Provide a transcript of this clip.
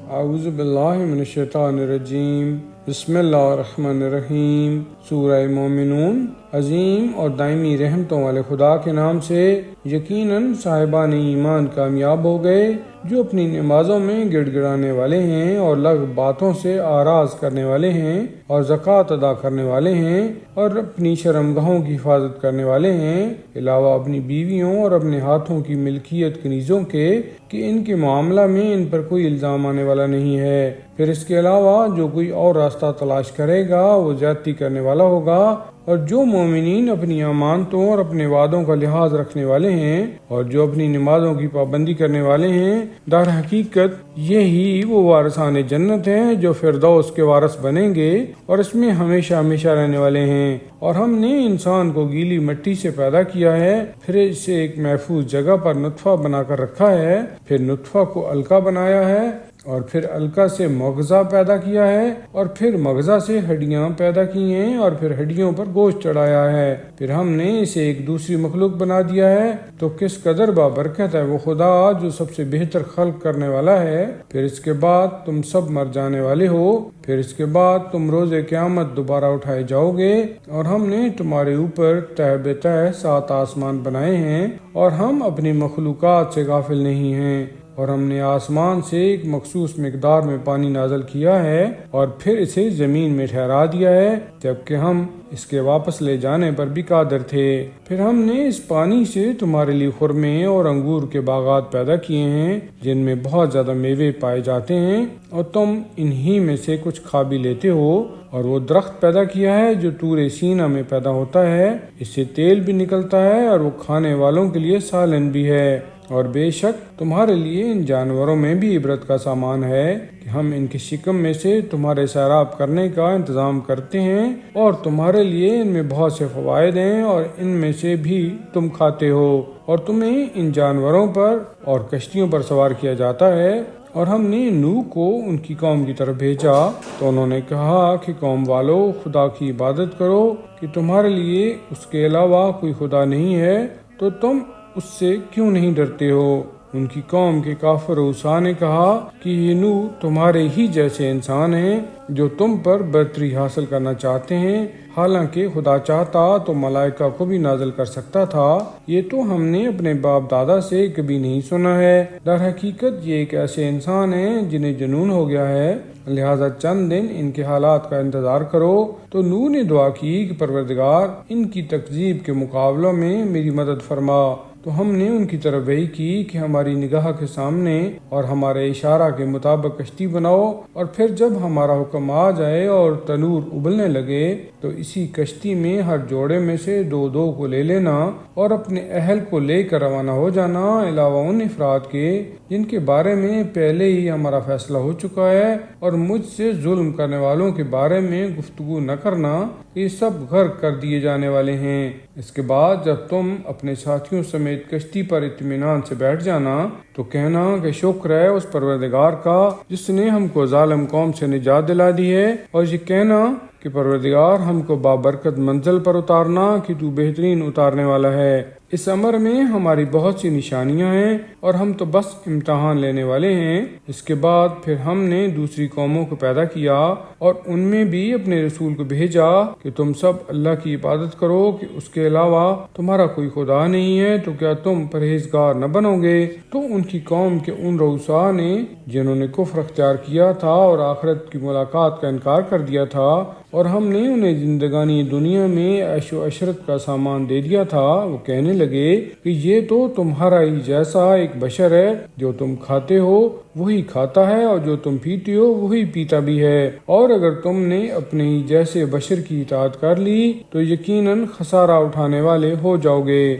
اعوذ باللہ من الشیطان الرجیم، بسم اللہ الرحمن الرحیم۔ سورہ مومنون۔ عظیم اور دائمی رحمتوں والے خدا کے نام سے۔ یقیناً صاحبان ایمان کامیاب ہو گئے جو اپنی نمازوں میں گڑ گڑانے والے ہیں اور لغو باتوں سے آراز کرنے والے ہیں اور زکوٰۃ ادا کرنے والے ہیں اور اپنی شرمگاہوں کی حفاظت کرنے والے ہیں، علاوہ اپنی بیویوں اور اپنے ہاتھوں کی ملکیت کنیزوں کے کہ ان کے معاملہ میں ان پر کوئی الزام آنے والا نہیں ہے۔ پھر اس کے علاوہ جو کوئی اور راستہ تلاش کرے گا وہ زیادتی کرنے والا ہوگا، اور جو مومنین اپنی امانتوں اور اپنے وعدوں کا لحاظ رکھنے والے ہیں اور جو اپنی نمازوں کی پابندی کرنے والے ہیں، در حقیقت یہی وہ وارثان جنت ہیں جو فردوس کے وارث بنیں گے اور اس میں ہمیشہ ہمیشہ رہنے والے ہیں۔ اور ہم نے انسان کو گیلی مٹی سے پیدا کیا ہے، پھر اسے ایک محفوظ جگہ پر نطفہ بنا کر رکھا ہے، پھر نطفہ کو علقہ بنایا ہے اور پھر علقہ سے مغزہ پیدا کیا ہے اور پھر مغزہ سے ہڈیاں پیدا کی ہیں اور پھر ہڈیوں پر گوشت چڑھایا ہے، پھر ہم نے اسے ایک دوسری مخلوق بنا دیا ہے۔ تو کس قدر بابرکت ہے وہ خدا جو سب سے بہتر خلق کرنے والا ہے۔ پھر اس کے بعد تم سب مر جانے والے ہو، پھر اس کے بعد تم روز قیامت دوبارہ اٹھائے جاؤ گے، اور ہم نے تمہارے اوپر تہ بہ تہ 7 آسمان بنائے ہیں اور ہم اپنی مخلوقات سے غافل نہیں ہیں، اور ہم نے آسمان سے ایک مخصوص مقدار میں پانی نازل کیا ہے اور پھر اسے زمین میں ٹھہرا دیا ہے، جبکہ ہم اس کے واپس لے جانے پر بھی قادر تھے۔ پھر ہم نے اس پانی سے تمہارے لیے خرمے اور انگور کے باغات پیدا کیے ہیں جن میں بہت زیادہ میوے پائے جاتے ہیں، اور تم انہی میں سے کچھ کھا بھی لیتے ہو۔ اور وہ درخت پیدا کیا ہے جو طور سینا میں پیدا ہوتا ہے، اس سے تیل بھی نکلتا ہے اور وہ کھانے والوں کے لیے سالن بھی ہے۔ اور بے شک تمہارے لیے ان جانوروں میں بھی عبرت کا سامان ہے کہ ہم ان کے شکم میں سے تمہارے سیراب کرنے کا انتظام کرتے ہیں، اور تمہارے لیے ان میں بہت سے فوائد ہیں اور ان میں سے بھی تم کھاتے ہو، اور تمہیں ان جانوروں پر اور کشتیوں پر سوار کیا جاتا ہے۔ اور ہم نے نوح کو ان کی قوم کی طرف بھیجا تو انہوں نے کہا کہ قوم والو، خدا کی عبادت کرو کہ تمہارے لیے اس کے علاوہ کوئی خدا نہیں ہے، تو تم اس سے کیوں نہیں ڈرتے ہو؟ ان کی قوم کے کافر اوصا نے کہا کہ یہ نوح تمہارے ہی جیسے انسان ہیں جو تم پر برتری حاصل کرنا چاہتے ہیں، حالانکہ خدا چاہتا تو ملائکہ کو بھی نازل کر سکتا تھا، یہ تو ہم نے اپنے باپ دادا سے کبھی نہیں سنا ہے۔ در حقیقت یہ ایک ایسے انسان ہیں جنہیں جنون ہو گیا ہے، لہذا چند دن ان کے حالات کا انتظار کرو۔ تو نوح نے دعا کی کہ پروردگار، ان کی تکذیب کے مقابلوں میں میری مدد فرما۔ تو ہم نے ان کی طرف وحی کی کہ ہماری نگاہ کے سامنے اور ہمارے اشارہ کے مطابق کشتی بناؤ، اور پھر جب ہمارا حکم آ جائے اور تنور ابلنے لگے تو اسی کشتی میں ہر جوڑے میں سے 2 کو لے لینا اور اپنے اہل کو لے کر روانہ ہو جانا، علاوہ ان افراد کے جن کے بارے میں پہلے ہی ہمارا فیصلہ ہو چکا ہے، اور مجھ سے ظلم کرنے والوں کے بارے میں گفتگو نہ کرنا، یہ سب غرق کر دیے جانے والے ہیں۔ اس کے بعد جب تم اپنے ساتھیوں سمیت کشتی پر اطمینان سے بیٹھ جانا تو کہنا کہ شکر ہے اس پروردگار کا جس نے ہم کو ظالم قوم سے نجات دلا دی ہے، اور یہ کہنا کہ پروردگار ہم کو بابرکت منزل پر اتارنا کہ تو بہترین اتارنے والا ہے۔ اس امر میں ہماری بہت سی نشانیاں ہیں اور ہم تو بس امتحان لینے والے ہیں۔ اس کے بعد پھر ہم نے دوسری قوموں کو پیدا کیا اور ان میں بھی اپنے رسول کو بھیجا کہ تم سب اللہ کی عبادت کرو کہ اس کے علاوہ تمہارا کوئی خدا نہیں ہے، تو کیا تم پرہیزگار نہ بنو گے؟ تو ان کی قوم کے ان رؤسا نے جنہوں نے کفر اختیار کیا تھا اور آخرت کی ملاقات کا انکار کر دیا تھا، اور ہم نے انہیں زندگانی دنیا میں عیش و عشرت کا سامان دے دیا تھا، وہ کہنے لگے کہ یہ تو تمہارا ہی جیسا ایک بشر ہے، جو تم کھاتے ہو وہی کھاتا ہے اور جو تم پیتے ہو وہی پیتا بھی ہے، اور اگر تم نے اپنے ہی جیسے بشر کی اطاعت کر لی تو یقیناً خسارہ اٹھانے والے ہو جاؤ گے۔